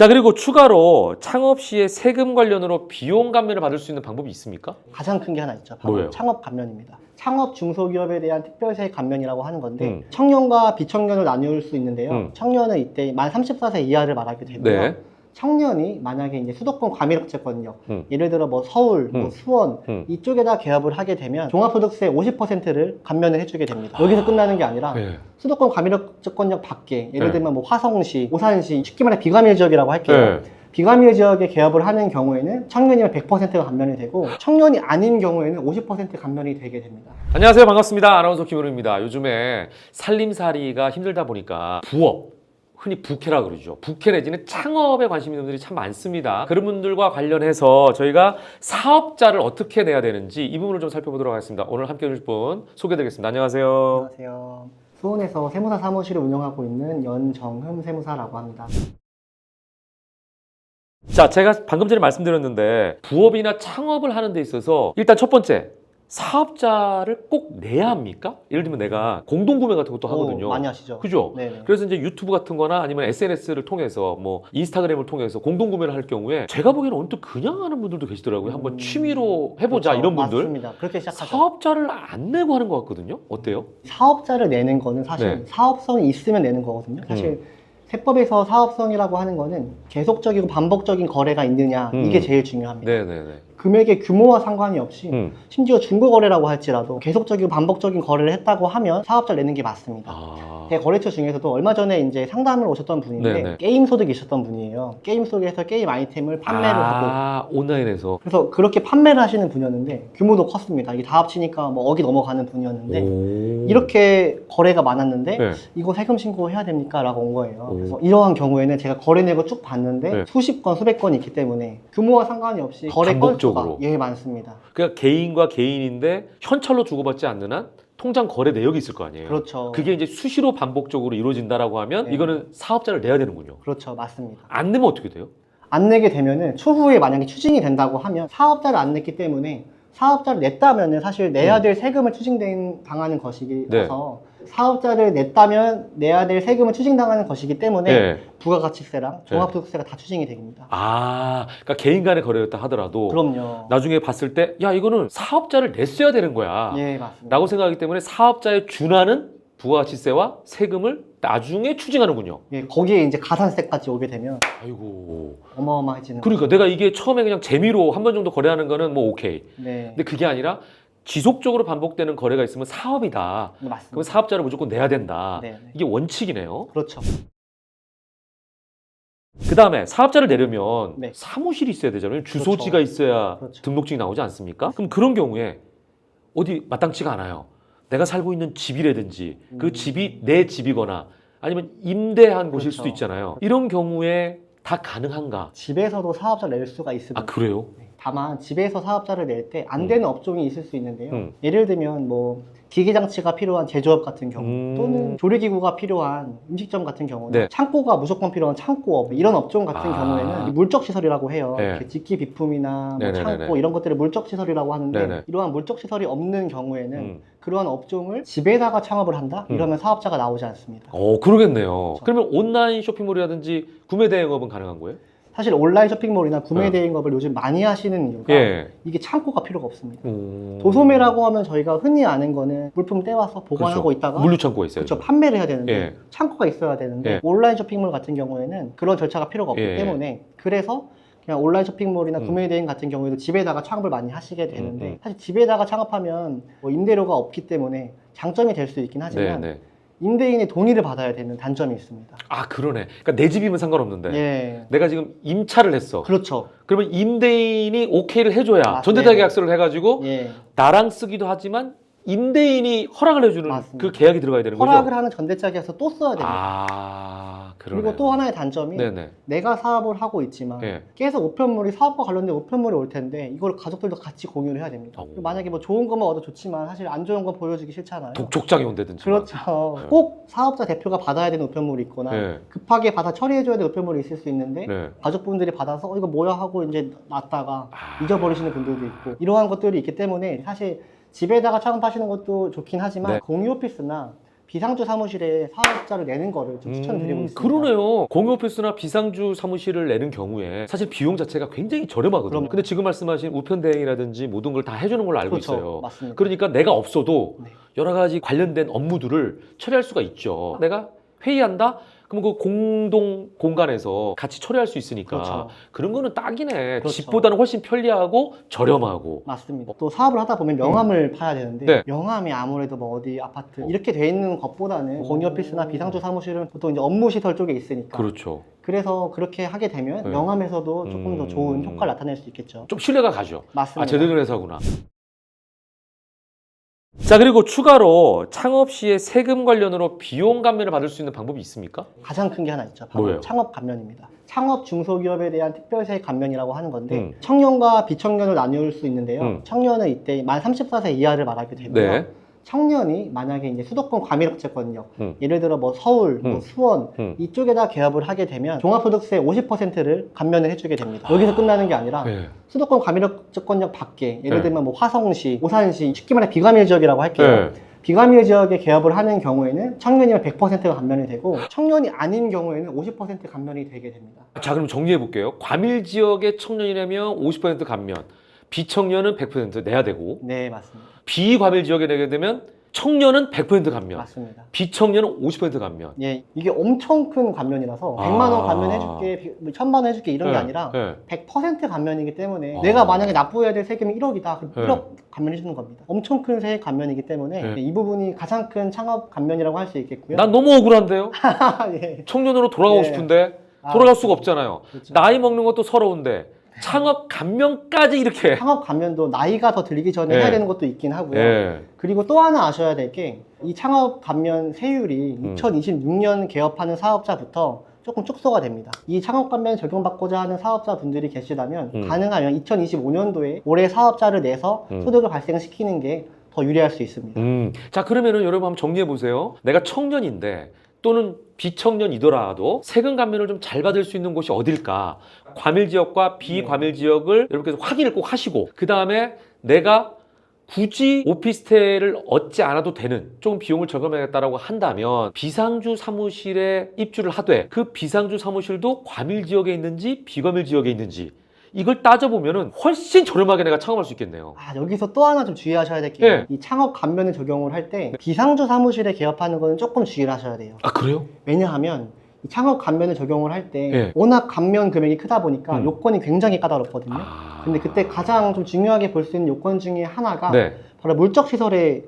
자, 그리고 추가로 창업 시에 세금 관련으로 비용 감면을 받을 수 있는 방법이 있습니까? 가장 큰 게 하나 있죠. 바로 뭐예요? 창업 감면입니다. 창업 중소기업에 대한 특별세 감면이라고 하는 건데 청년과 비청년을 나눌 수 있는데요. 청년은 이때 만 34세 이하를 말하게 되고요. 네. 청년이 만약에 이제 수도권 과밀억제권역, 예를 들어 뭐 서울, 뭐 수원 이쪽에다 개업을 하게 되면 종합소득세 50%를 감면을 해주게 됩니다. 여기서 끝나는 게 아니라 네. 수도권 과밀억제권역 밖에 예를 네. 들면 뭐 화성시, 오산시, 쉽게 말해 비과밀 지역이라고 할게요. 네. 비과밀 지역에 개업을 하는 경우에는 청년이면 100%가 감면이 되고 청년이 아닌 경우에는 50% 감면이 되게 됩니다. 안녕하세요. 반갑습니다. 아나운서 김은우입니다. 요즘에 살림살이가 힘들다 보니까 부업, 흔히 부캐라 그러죠. 부캐 내지는 창업에 관심 있는 분들이 참 많습니다. 그런 분들과 관련해서 저희가 사업자를 어떻게 내야 되는지 이 부분을 좀 살펴보도록 하겠습니다. 오늘 함께 해주실 분 소개드리겠습니다. 안녕하세요. 안녕하세요. 수원에서 세무사 사무실을 운영하고 있는 연정흠 세무사라고 합니다. 자, 제가 방금 전에 말씀드렸는데 부업이나 창업을 하는 데 있어서 일단 첫 번째, 사업자를 꼭 내야 합니까? 예를 들면 내가 공동구매 같은 것도 하거든요. 많이 하시죠. 그죠? 네네. 그래서 이제 유튜브 같은 거나 아니면 SNS를 통해서 뭐 인스타그램을 통해서 공동구매를 할 경우에 제가 보기에는 언뜻 그냥 하는 분들도 계시더라고요. 한번 취미로 해보자, 그렇죠. 이런 분들. 맞습니다. 그렇게 시작하죠. 사업자를 안 내고 하는 것 같거든요. 어때요? 사업자를 내는 거는 사실 네. 사업성이 있으면 내는 거거든요. 사실 세법에서 사업성이라고 하는 거는 계속적이고 반복적인 거래가 있느냐 이게 제일 중요합니다. 네네네. 금액의 규모와 상관이 없이 심지어 중고거래라고 할지라도 계속적이고 반복적인 거래를 했다고 하면 사업자를 내는 게 맞습니다. 대거래처 중에서도 얼마 전에 이제 상담을 오셨던 분인데 네네. 게임 게임 소득이 있었던 분이에요. 게임 속에서 게임 아이템을 판매를 하고 온라인에서. 그래서 그렇게 판매를 하시는 분이었는데 규모도 컸습니다. 이게 다 합치니까 뭐 억이 넘어가는 분이었는데 이렇게 거래가 많았는데 네. 이거 세금 신고해야 됩니까? 라고 온 거예요. 그래서 이러한 경우에는 제가 거래 내역을 쭉 봤는데 네. 수십 건, 수백 건이 있기 때문에 규모와 상관이 없이 거래 건수가 반복적으로. 예 많습니다. 그러니까 개인과 개인인데 현찰로 주고받지 않는 한 통장 거래 내역이 있을 거 아니에요. 그렇죠. 그게 이제 수시로 반복적으로 이루어진다라고 하면 네. 이거는 사업자를 내야 되는군요. 그렇죠. 맞습니다. 안 내면 어떻게 돼요? 안 내게 되면은 추후에 만약에 추징이 된다고 하면 사업자를 안 냈기 때문에 사업자를 냈다면은 사실 내야 될 세금을 추징당하는 것이라서 사업자를 냈다면 내야 될 세금을 추징당하는 것이기 때문에 네. 부가가치세랑 종합소득세가 다 추징이 됩니다. 그러니까 개인 간의 거래였다 하더라도 그럼요. 나중에 봤을 때 야, 이거는 사업자를 냈어야 되는 거야. 예, 맞습니다. 라고 생각하기 때문에 사업자에 준하는 부가가치세와 세금을 나중에 추징하는군요. 예, 거기에 이제 가산세까지 오게 되면 아이고. 어마어마해지는 그러니까 내가 이게 처음에 그냥 재미로 한 번 정도 거래하는 거는 뭐 오케이. 네, 근데 그게 아니라 지속적으로 반복되는 거래가 있으면 사업이다. 네, 그럼 맞습니다. 사업자를 무조건 내야 된다. 네, 네. 이게 원칙이네요. 그렇죠. 그 다음에 사업자를 내려면 네. 사무실이 있어야 되잖아요. 주소지가 있어야 그렇죠. 등록증이 나오지 않습니까? 그럼 그런 경우에 어디 마땅치가 않아요. 내가 살고 있는 집이라든지 그 집이 내 집이거나 아니면 임대한 곳일 그렇죠. 수도 있잖아요. 이런 경우에 다 가능한가? 집에서도 사업자를 낼 수가 있습니다. 그래요? 다만 집에서 사업자를 낼 때 안 되는 업종이 있을 수 있는데요. 음. 예를 들면 뭐 기계장치가 필요한 제조업 같은 경우 또는 조리기구가 필요한 음식점 같은 경우는 네. 창고가 무조건 필요한 창고업 이런 업종 같은 경우에는 이 물적시설이라고 해요. 네. 이렇게 직기 비품이나 뭐 네네네네. 창고 이런 것들을 물적시설이라고 하는데 네네. 이러한 물적시설이 없는 경우에는 그러한 업종을 집에다가 창업을 한다? 이러면 사업자가 나오지 않습니다. 그러겠네요. 그러면 온라인 쇼핑몰이라든지 구매 대행업은 가능한 거예요? 사실 온라인 쇼핑몰이나 구매 대행업을 요즘 많이 하시는 이유가 예. 이게 창고가 필요가 없습니다. 도소매라고 하면 저희가 흔히 아는 거는 물품 떼와서 보관하고 그렇죠. 있다가 물류창고가 있어요. 그렇죠. 판매를 해야 되는데 예. 창고가 있어야 되는데 예. 온라인 쇼핑몰 같은 경우에는 그런 절차가 필요가 없기 예. 때문에 그래서 그냥 온라인 쇼핑몰이나 구매 대행 같은 경우에도 집에다가 창업을 많이 하시게 되는데 사실 집에다가 창업하면 뭐 임대료가 없기 때문에 장점이 될 수 있긴 하지만 네네. 임대인의 동의를 받아야 되는 단점이 있습니다. 그러네. 그러니까 내 집이면 상관없는데 예. 내가 지금 임차를 했어. 그렇죠. 그러면 임대인이 오케이를 해줘야 맞습니다. 전세대 계약서를 해가지고 예. 나랑 쓰기도 하지만 임대인이 허락을 해주는 맞습니다. 그 계약이 들어가야 되는 거죠? 허락을 하는 전대차 계약서 또 써야 됩니다. 그러네. 그리고 또 하나의 단점이 네네. 내가 사업을 하고 있지만 예. 계속 우편물이 사업과 관련된 우편물이 올 텐데 이걸 가족들도 같이 공유를 해야 됩니다. 오. 만약에 뭐 좋은 것만 얻어 좋지만 사실 안 좋은 건 보여주기 싫잖아요. 독촉장이 온다든지. 그렇죠. 네. 꼭 사업자 대표가 받아야 되는 우편물이 있거나 네. 급하게 받아 처리해줘야 되는 우편물이 있을 수 있는데 네. 가족분들이 받아서 이거 뭐야 하고 이제 놨다가 잊어버리시는 분들도 있고 이러한 것들이 있기 때문에 사실 집에다가 창업하시는 것도 좋긴 하지만 네. 공유 오피스나 비상주 사무실에 사업자를 내는 거를 좀 추천드리고 있습니다. 그러네요. 공유 오피스나 비상주 사무실을 내는 경우에 사실 비용 자체가 굉장히 저렴하거든요. 그럼요. 근데 지금 말씀하신 우편 대행이라든지 모든 걸 다 해주는 걸로 알고 그렇죠. 있어요. 맞습니다. 그러니까 내가 없어도 네. 여러 가지 관련된 업무들을 처리할 수가 있죠. 내가 회의한다? 그럼 그 공동 공간에서 같이 처리할 수 있으니까 그렇죠. 그런 거는 딱이네. 그렇죠. 집보다는 훨씬 편리하고 저렴하고. 맞습니다. 또 사업을 하다 보면 명함을 파야 되는데 네. 명함이 아무래도 뭐 어디 아파트 이렇게 돼 있는 것보다는 공유 오피스나 비상주 사무실은 보통 이제 업무 시설 쪽에 있으니까 그렇죠. 그래서 그렇게 하게 되면 네. 명함에서도 조금 더 좋은 효과를 나타낼 수 있겠죠. 좀 신뢰가 가죠. 맞습니다. 아, 제대로 된 회사구나. 자, 그리고 추가로 창업 시에 세금 관련으로 비용 감면을 받을 수 있는 방법이 있습니까? 가장 큰 게 하나 있죠. 바로 뭐예요? 창업 감면입니다. 창업 중소기업에 대한 특별세 감면이라고 하는 건데 음. 청년과 비청년을 나눌 수 있는데요. 청년은 이때 만 34세 이하를 말하게 되고요. 네. 청년이 만약에 이제 수도권 과밀억제권역, 음. 예를 들어 뭐 서울, 뭐 음. 수원 음. 이쪽에다 개업을 하게 되면 종합소득세 50%를 감면을 해주게 됩니다. 여기서 끝나는 게 아니라 네. 수도권 과밀억제권역 밖에 예를 네. 들면 뭐 화성시, 오산시, 쉽게 말해 비과밀 지역이라고 할게요. 네. 비과밀 지역에 개업을 하는 경우에는 청년이면 100%가 감면이 되고 청년이 아닌 경우에는 50% 감면이 되게 됩니다. 자, 그럼 정리해 볼게요. 과밀 지역의 청년이라면 50% 감면, 비청년은 100% 내야 되고, 네, 맞습니다. 비과밀 지역에 내게 되면 청년은 100% 감면, 맞습니다. 비청년은 50% 감면. 예, 이게 엄청 큰 감면이라서 100만 원 감면해줄게, 1000만 원 해줄게 이런 게 아니라 네. 100% 감면이기 때문에 아. 내가 만약에 납부해야 될 세금이 1억이다. 그럼 네. 1억 감면해주는 겁니다. 엄청 큰 세액 감면이기 때문에 네. 이 부분이 가장 큰 창업 감면이라고 할 수 있겠고요. 난 너무 억울한데요? 예. 청년으로 돌아가고 네. 싶은데 아, 돌아갈 수가 없잖아요. 그렇죠. 나이 먹는 것도 서러운데 창업 감면까지 이렇게. 창업 감면도 나이가 더 들기 전에 네. 해야 되는 것도 있긴 하고요. 예. 그리고 또 하나 아셔야 될 게 이 창업 감면 세율이 2026년 개업하는 사업자부터 조금 축소가 됩니다. 이 창업 감면 적용받고자 하는 사업자분들이 계시다면 가능하면 2025년도에 올해 사업자를 내서 소득을 발생시키는 게 더 유리할 수 있습니다. 자, 그러면은 여러분 한번 정리해 보세요. 내가 청년인데 또는 비청년이더라도 세금 감면을 좀 잘 받을 수 있는 곳이 어딜까? 과밀 지역과 비과밀 지역을 여러분께서 확인을 꼭 하시고 그 다음에 내가 굳이 오피스텔을 얻지 않아도 되는 조금 비용을 절감하겠다라고 한다면 비상주 사무실에 입주를 하되 그 비상주 사무실도 과밀 지역에 있는지 비과밀 지역에 있는지 이걸 따져보면은 훨씬 저렴하게 내가 창업할 수 있겠네요. 아, 여기서 또 하나 좀 주의하셔야 될 게 네. 이 창업 감면을 적용을 할 때 비상주 사무실에 개업하는 거는 조금 주의를 하셔야 돼요. 아, 그래요? 왜냐하면 이 창업 감면을 적용을 할 때 네. 워낙 감면 금액이 크다 보니까 요건이 굉장히 까다롭거든요. 아. 근데 그때 가장 좀 중요하게 볼 수 있는 요건 중에 하나가 네. 바로 물적시설의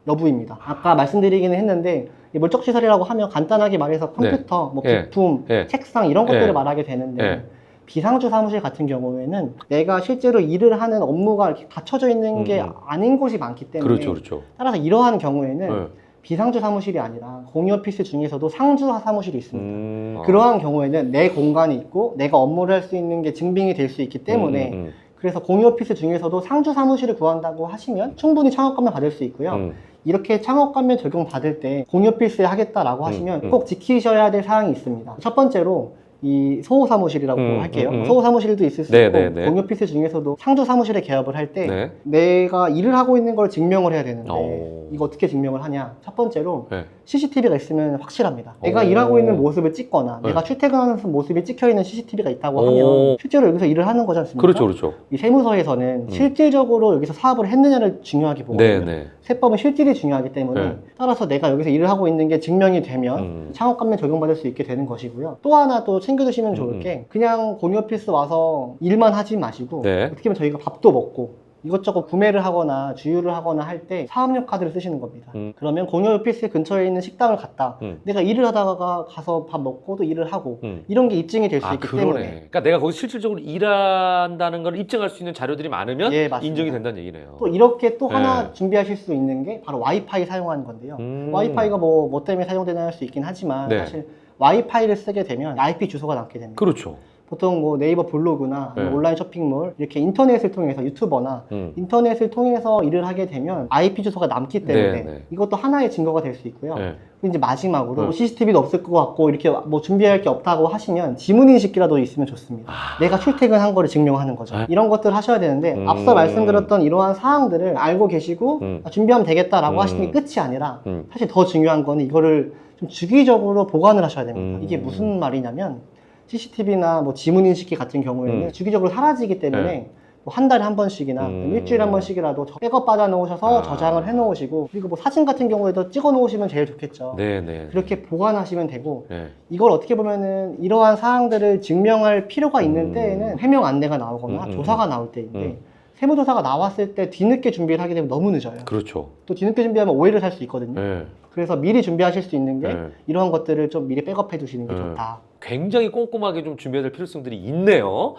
여부입니다. 아까 말씀드리기는 했는데 이 물적시설이라고 하면 간단하게 말해서 컴퓨터, 뭐 네. 부품, 네. 책상 이런 것들을 네. 말하게 되는데 네. 비상주 사무실 같은 경우에는 내가 실제로 일을 하는 업무가 이렇게 갖춰져 있는 게 아닌 곳이 많기 때문에 그렇죠, 그렇죠. 따라서 이러한 경우에는 네. 비상주 사무실이 아니라 공유 오피스 중에서도 상주 사무실이 있습니다. 아. 그러한 경우에는 내 공간이 있고 내가 업무를 할 수 있는 게 증빙이 될 수 있기 때문에 그래서 공유 오피스 중에서도 상주 사무실을 구한다고 하시면 충분히 창업감면 받을 수 있고요. 이렇게 창업감면 적용받을 때 공유 오피스에 하겠다라고 하시면 꼭 지키셔야 될 사항이 있습니다. 첫 번째로 이 소호 사무실이라고 할게요. 소호 사무실도 있을 수 네, 있고 네, 네. 공유 오피스 중에서도 상주 사무실에 개업을 할 때 네. 내가 일을 하고 있는 걸 증명을 해야 되는데 오. 이거 어떻게 증명을 하냐? 첫 번째로 네. CCTV가 있으면 확실합니다. 내가 오. 일하고 있는 모습을 찍거나 네. 내가 출퇴근하는 모습이 찍혀 있는 CCTV가 있다고 오. 하면 실제로 여기서 일을 하는 거지 않습니까? 그렇죠, 그렇죠. 이 세무서에서는 실질적으로 여기서 사업을 했느냐를 중요하게 보거든요. 네, 네. 세법은 실질이 중요하기 때문에 네. 따라서 내가 여기서 일을 하고 있는 게 증명이 되면 창업감면 적용받을 수 있게 되는 것이고요. 또 하나 또 챙겨두시면 좋을 게 그냥 공유 오피스 와서 일만 하지 마시고 네. 어떻게 보면 저희가 밥도 먹고 이것저것 구매를 하거나 주유를 하거나 할 때 사업용 카드를 쓰시는 겁니다. 그러면 공유 오피스 근처에 있는 식당을 갔다. 내가 일을 하다가 가서 밥 먹고 또 일을 하고 이런 게 입증이 될 수 있기 그러네. 때문에 그러니까 내가 거기 실질적으로 일한다는 걸 입증할 수 있는 자료들이 많으면 예, 맞습니다. 인정이 된다는 얘기네요. 또 이렇게 또 네. 하나 준비하실 수 있는 게 바로 와이파이 사용하는 건데요. 와이파이가 뭐 때문에 사용되나 할 수 있긴 하지만 네. 사실 와이파이를 쓰게 되면 IP 주소가 남게 됩니다. 그렇죠. 보통 뭐 네이버 블로그나 네. 온라인 쇼핑몰 이렇게 인터넷을 통해서 유튜버나 인터넷을 통해서 일을 하게 되면 IP 주소가 남기 때문에 네. 이것도 하나의 증거가 될 수 있고요. 네. 그리고 이제 마지막으로 뭐 CCTV도 없을 것 같고 이렇게 뭐 준비할 게 없다고 하시면 지문인식기라도 있으면 좋습니다. 내가 출퇴근한 거를 증명하는 거죠. 이런 것들 하셔야 되는데 앞서 말씀드렸던 이러한 사항들을 알고 계시고 준비하면 되겠다라고 하시는 게 끝이 아니라 사실 더 중요한 거는 이거를 좀 주기적으로 보관을 하셔야 됩니다. 이게 무슨 말이냐면 CCTV나 뭐 지문인식기 같은 경우에는 주기적으로 사라지기 때문에 뭐 한 달에 한 번씩이나 일주일에 한 번씩이라도 백업 받아 놓으셔서 저장을 해 놓으시고 그리고 뭐 사진 같은 경우에도 찍어 놓으시면 제일 좋겠죠. 네네. 그렇게 보관하시면 되고 네. 이걸 어떻게 보면은 이러한 사항들을 증명할 필요가 있는 때에는 해명 안내가 나오거나 조사가 나올 때인데 세무조사가 나왔을 때 뒤늦게 준비를 하게 되면 너무 늦어요. 그렇죠. 또 뒤늦게 준비하면 오해를 살 수 있거든요. 네. 그래서 미리 준비하실 수 있는 게 네. 이러한 것들을 좀 미리 백업해 두시는 게 좋다. 굉장히 꼼꼼하게 좀 준비해야 될 필요성들이 있네요.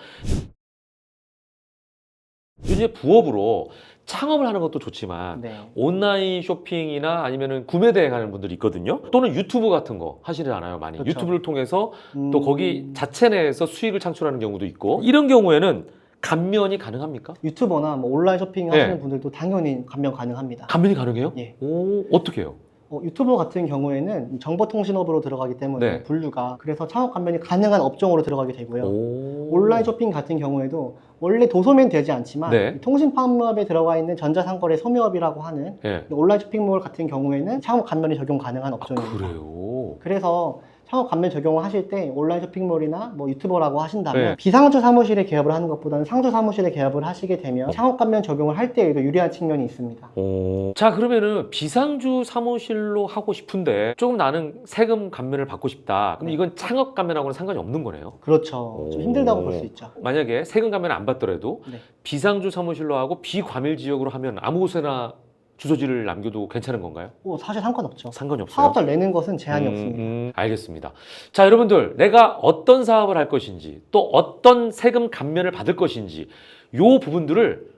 이제 부업으로 창업을 하는 것도 좋지만 네. 온라인 쇼핑이나 아니면은 구매 대행하는 분들이 있거든요. 또는 유튜브 같은 거 하시잖아요, 많이. 그렇죠. 유튜브를 통해서 또 거기 자체 내에서 수익을 창출하는 경우도 있고 이런 경우에는 감면이 가능합니까? 유튜버나 뭐 온라인 쇼핑 네. 하시는 분들도 당연히 감면 가능합니다. 감면이 가능해요? 예. 오, 어떻게 해요? 유튜버 같은 경우에는 정보통신업으로 들어가기 때문에 네. 분류가 그래서 창업 감면이 가능한 업종으로 들어가게 되고요. 오. 온라인 쇼핑 같은 경우에도 원래 도소매는 되지 않지만 네. 통신파업에 들어가 있는 전자상거래 소매업이라고 하는 네. 온라인 쇼핑몰 같은 경우에는 창업 감면이 적용 가능한 업종입니다. 그래요. 그래서 창업 감면 적용을 하실 때 온라인 쇼핑몰이나 뭐 유튜버라고 하신다면 네. 비상주 사무실에 개업을 하는 것보다는 상주 사무실에 개업을 하시게 되면 창업 감면 적용을 할 때에도 유리한 측면이 있습니다. 오. 자, 그러면은 비상주 사무실로 하고 싶은데 조금 나는 세금 감면을 받고 싶다. 그럼 이건 창업 감면하고는 상관이 없는 거네요. 그렇죠. 좀 힘들다고 볼 수 있죠. 만약에 세금 감면을 안 받더라도 네. 비상주 사무실로 하고 비과밀 지역으로 하면 아무 곳에나 주소지를 남겨도 괜찮은 건가요? 사실 상관없죠. 상관이 없어요. 사업자를 내는 것은 제한이 없습니다. 알겠습니다. 자, 여러분들, 내가 어떤 사업을 할 것인지 또 어떤 세금 감면을 받을 것인지 요 부분들을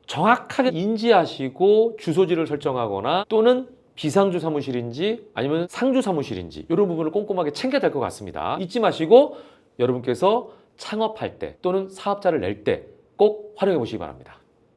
정확하게 인지하시고 주소지를 설정하거나 또는 비상주 사무실인지 아니면 상주 사무실인지 이런 부분을 꼼꼼하게 챙겨야 될 것 같습니다. 잊지 마시고 여러분께서 창업할 때 또는 사업자를 낼 때 꼭 활용해 보시기 바랍니다.